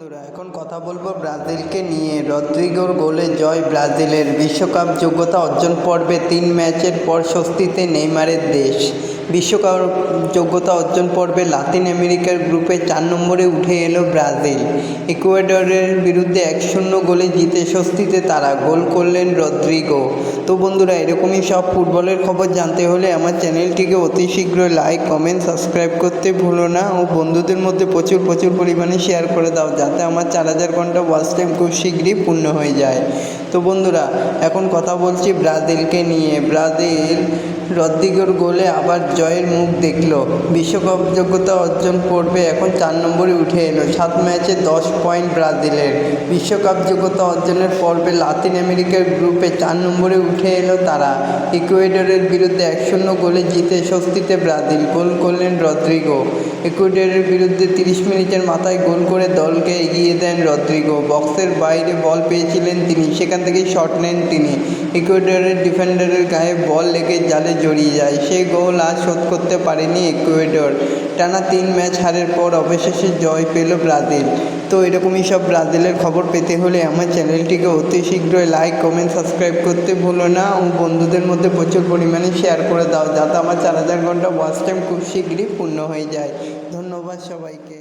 বন্ধুরা, এখন কথা বলবো ব্রাজিলকে নিয়ে। রদ্রিগোর গোলে জয় ব্রাজিলের। বিশ্বকাপ যোগ্যতা অর্জন পর্বে 3 ম্যাচের পর স্বস্তিতে নেইমারের দেশ। বিশ্বকাপ যোগ্যতা অর্জন পর্বে লাতিন আমেরিকার গ্রুপে 4 নম্বরে উঠে এলো ব্রাজিল। ইকুয়েডরের বিরুদ্ধে 1-0 গোলে জিতে স্বস্তিতে তারা। গোল করলেন রদ্রিগো। তো বন্ধুরা, এরকমই সব ফুটবলের খবর জানতে হলে আমার চ্যানেলটিকে অতি শীঘ্রই লাইক, কমেন্ট, সাবস্ক্রাইব করতে ভুলো না ও বন্ধুদের মধ্যে প্রচুর পরিমাণে শেয়ার করে দাও, যাতে আমার 4000 ঘন্টা ওয়াচ টাইম খুব শীঘ্রই পূর্ণ হয়ে যায়। তো বন্ধুরা, এখন কথা বলছি ব্রাজিলকে নিয়ে। ব্রাজিল রদ্রিগোর গোলে আবার জয়ের মুখ দেখল। বিশ্বকাপ যোগ্যতা অর্জন পর্বে এখন 4 নম্বরে উঠে এলো। 7 ম্যাচে 10 পয়েন্ট ব্রাজিলের। বিশ্বকাপ যোগ্যতা অর্জনের পর্বে লাতিন আমেরিকার গ্রুপে 4 নম্বরে উঠে এলো তারা। ইকুয়েডরের বিরুদ্ধে 1-0 গোলে জিতে স্বস্তিতে ব্রাজিল। গোল করলেন রদ্রিগো। ইকুয়েডরের বিরুদ্ধে 30 মিনিটের মাথায় গোল করে দলকে এগিয়ে দেন রদ্রিগো। বক্সের বাইরে বল পেয়েছিলেন তিনি, সেখান থেকেই শট নেন তিনি। ইকুয়েডরের ডিফেন্ডারের গায়ে বল লেগে জালে জড়িয়ে যায়। সেই গোল আজ শোধ করতে পারেনি ইকুয়েডর। টানা 3 ম্যাচ হারের পর অবশেষে জয় পেল ব্রাজিল। তো এরকমই সব ব্রাজিলের খবর পেতে হলে আমার চ্যানেলটিকে অতি শীঘ্রই লাইক, কমেন্ট, সাবস্ক্রাইব করতে ভুলো না ও বন্ধুদের মধ্যে প্রচুর পরিমাণে শেয়ার করে দাও, যাতে আমার 4000 ঘন্টা ওয়াচ টাইম খুব শীঘ্রই পূর্ণ হয়ে যায়। ধন্যবাদ সবাইকে।